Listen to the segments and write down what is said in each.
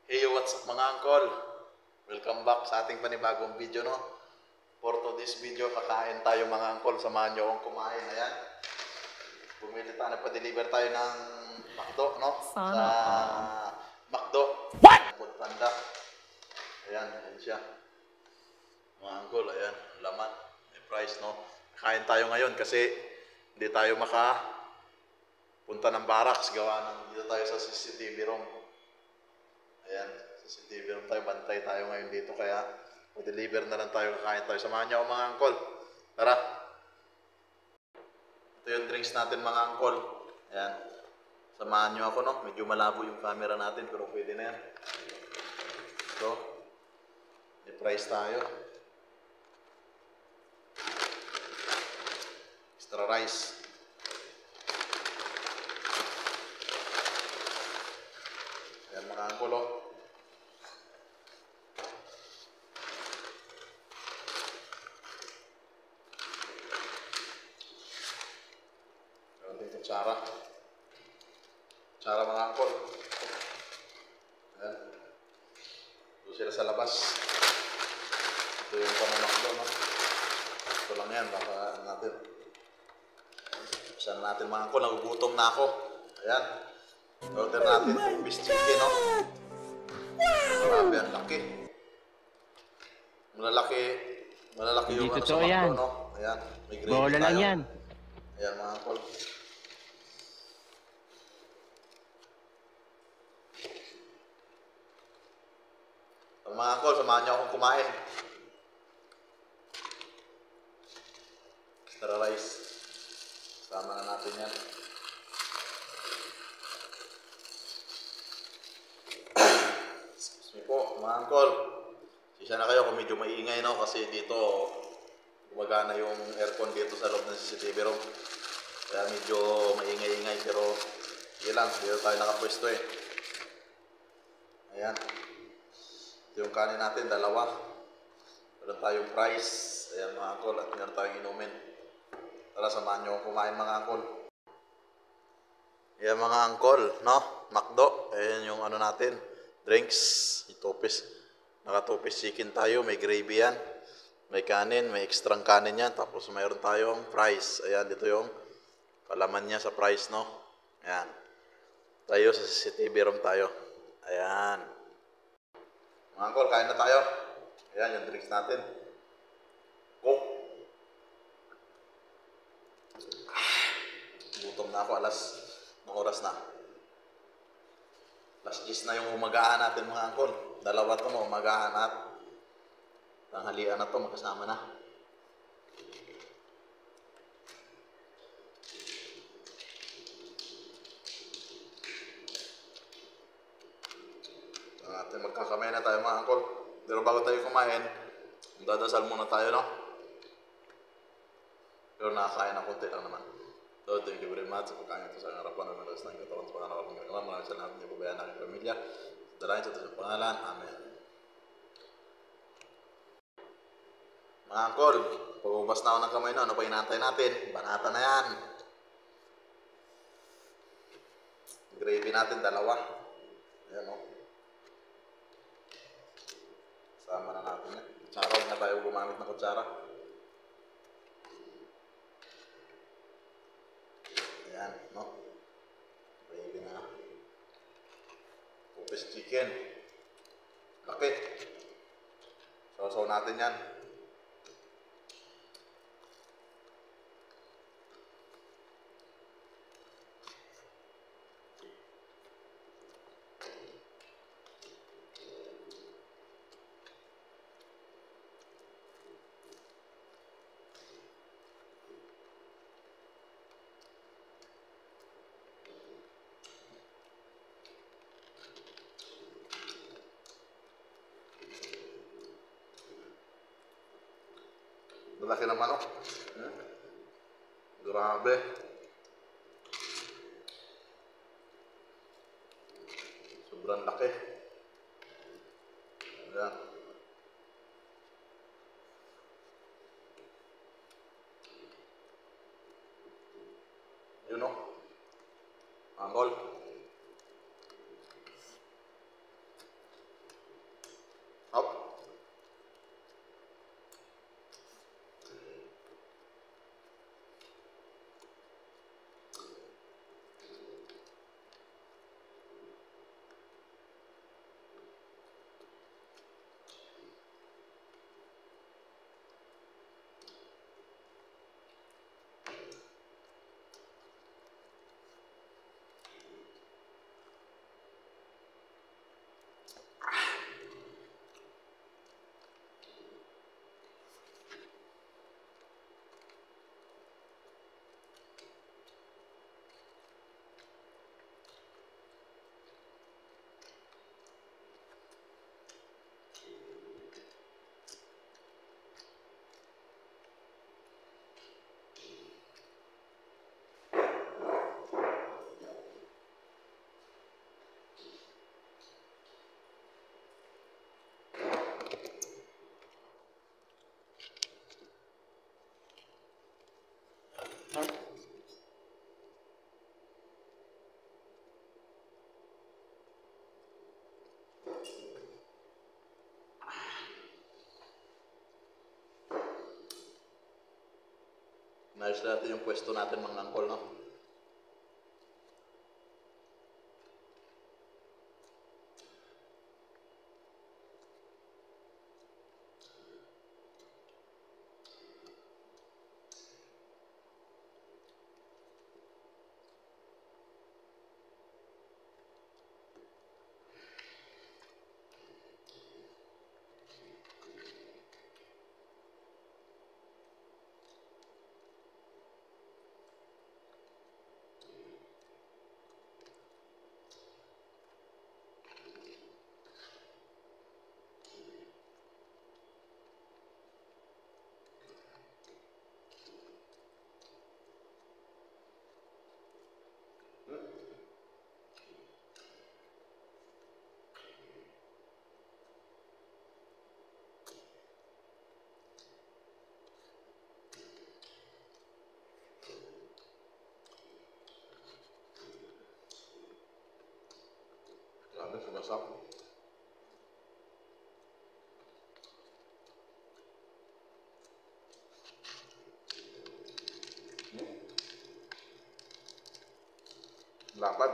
Hey, what's up mga uncle? Welcome back sa ating panibagong video, no? For today's video, kakain tayo mga uncle. Samahan nyo akong kumain. Ayan. Bumili tayo, nagpa-deliver tayo ng McDo, no? Sa McDo. What? Food Panda. Ayan, ayan siya. Mga uncle, ayan. Laman. May price, no? Kakain tayo ngayon kasi hindi tayo punta ng barracks. Gawa ng dito tayo sa CCTV room. Ayan, CCTV room tayo, bantay tayo ngayon dito, kaya mag-deliver na lang tayo, kakain tayo. Samahan niyo ako mga uncle. Tara. Ito yung drinks natin mga uncle. Ayan. Samahan niyo ako, no? Medyo malabo yung camera natin, pero pwede na yan. So, may price tayo. Extra rice. Ayan mga uncle, oh. Kutsara. Kutsara mga uncle. Ayan. Ito sila sa labas. Ito yung pamamakdo, no? Ito lang yan, baka natin. Saan natin mga uncle, nagugutom na ako. Ayan. Order natin itong beef chicken, no? Grabe, ang laki. Malalaki yung ano sa McDo, no? Ayan, may gravy Bola tayo. lang yan. Ayan mga uncle. Mga uncle, samahan niyo akong kumain. Extra rice. Sama na natin yan. Excuse me po, mga uncle. Sisa na kayo kung medyo maingay, no? Kasi dito, gumagana yung aircon dito sa loob ng CCTV room. Kaya medyo maingay-ingay, pero ilang, dito tayo nakapwesto eh. Ayan. Ito yung kanin natin, dalawa. Meron tayong fries. Ayan mga uncle, at meron tayong inumin. Tara, samahan nyo kumain mga uncle. Ayan mga uncle, no? McDo. Ayan yung ano natin, drinks. Itopis. Naka-two-piece chicken tayo, may gravy yan. May kanin, may extra kanin yan. Tapos mayroon tayong fries. Ayan, dito yung palaman niya sa fries, no? Ayan. Tayo sa CCTV room tayo. Ayan. Mga uncle, kain na tayo. Ayan, yung drinks natin. Coke. Gutom na ako, ng oras na. Alas 10 na yung umagaan natin mga uncle. Dalawa to, no, umagaan at tanghalian na to, magkasama na. Magkakamay na tayo mga uncle. Pero bago tayo kumain, dadasal muna tayo, no? Pero nakakain na konti lang naman. So, thank you very much sa pagkain ito sa harapan ng malas ng katawan sa pangalawa ng gagawa. Maraming salamat niyo po bayan ng aking pamilya. Dalayan sa ito sa pangalan. Amen. Mga uncle, pag-ubas na ako ng kamay, no? Ano pa inaantay natin? Banata na yan. Gravy natin, dalawa. Ayan, no? Sama na natin yan. Kutsara, huwag na tayo gumamit ng kutsara. Ayan, no? Gravy na. Two-piece chicken. Laki. Sausaw natin yan. Malaki ng manok. Grabe. Sobrang laki. Ayan. Yun, no? Angol. Ayos natin yung pwesto natin mga angkol, no? Grabe, sumasap. Lapad.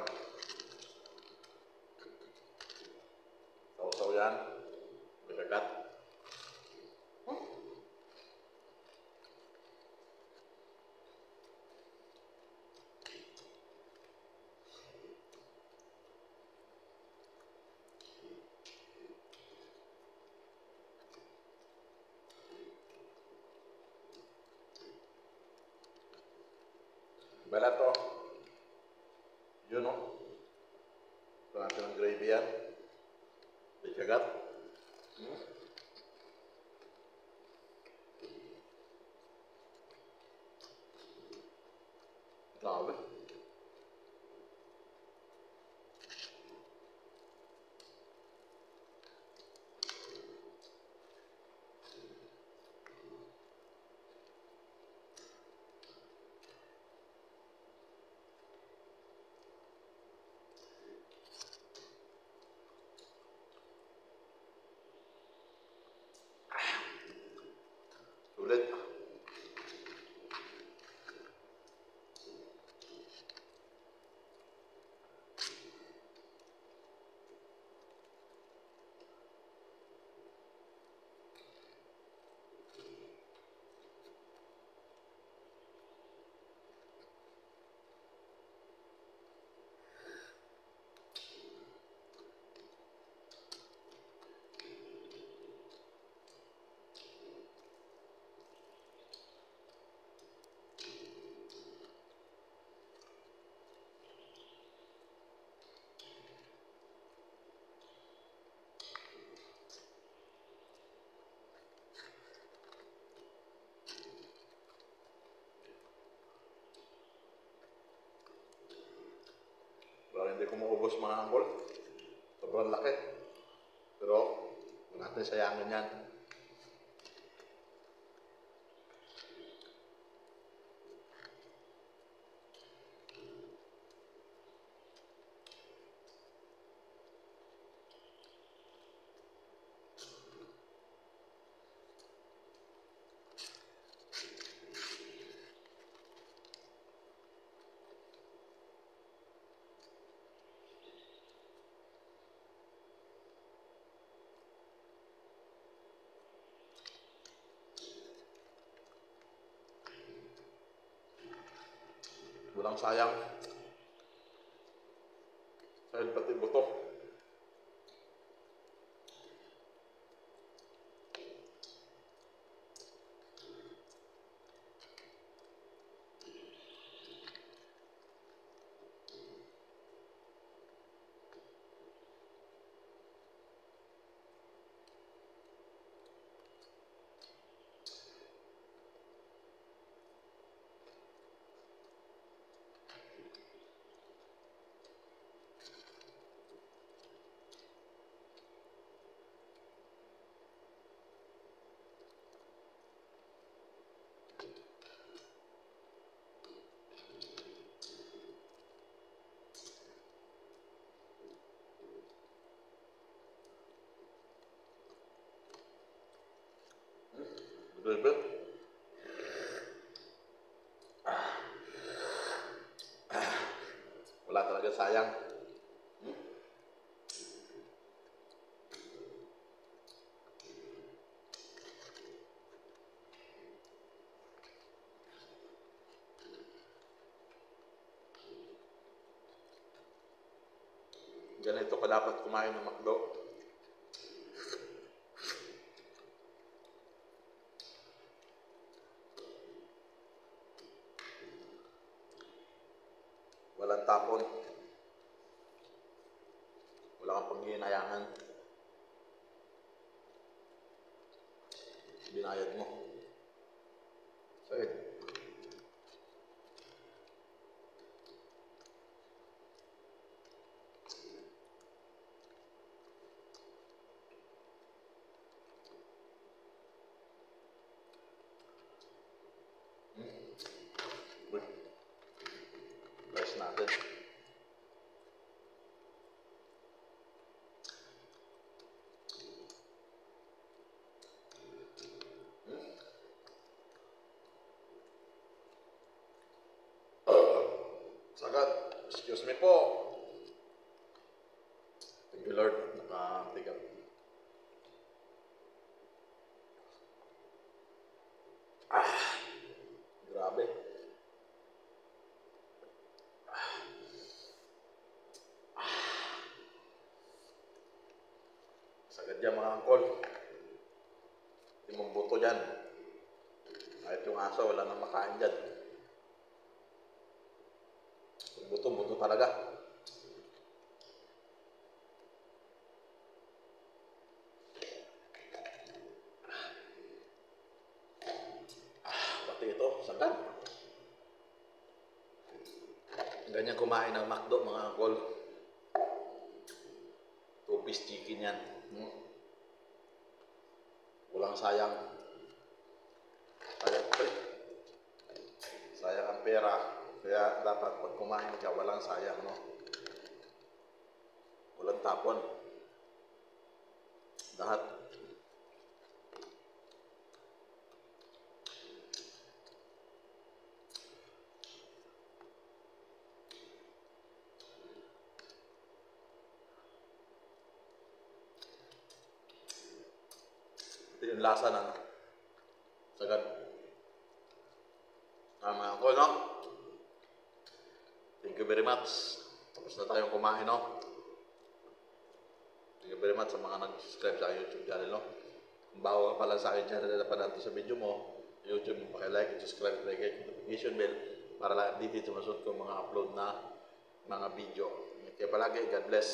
Sausaw yan. Bigagat. Balat to. Yun, no? Ito natin ang gravy yan. Bigagat. Grabe. Sulit. Pero hindi ko maubos mga angkol. Sobrang laki. Pero, huwag natin sayangin yan. Walang sayang. Dahil pati buto. Bebek. sayang. Ganito ka dapat kumain ng McDo. Walang tapon. Wala kang panghihinayangan. Binayad mo. So, rice natin. Sagad. Excuse me po. Thank you Lord. Nakatigap. Grabe. Sagad yan mga angkol. Hindi mong buto dyan. Kahit yung aso, wala nang makain dyan. Buto-buto talaga. Pati ito, sagad. Ganyan kumain ng McDo mga angkol. 2-piece chicken yan. Walang sayang. Sayang ang pera. Kaya dapat pag kumain ka, walang sayang, no? Walang tapon. Lahat. Ito yung lasa ng sagad. Mga angkol, no? Thank you very much. Tapos na tayong kumain, no? Thank you very much sa mga nag-subscribe sa YouTube channel, no? Kung bago ka pala sa akin channel na napadaan sa video mo, YouTube mo, pakilike, subscribe, like, notification bell para dito sumasunod ko mga upload na mga video. Kaya palagi, God bless.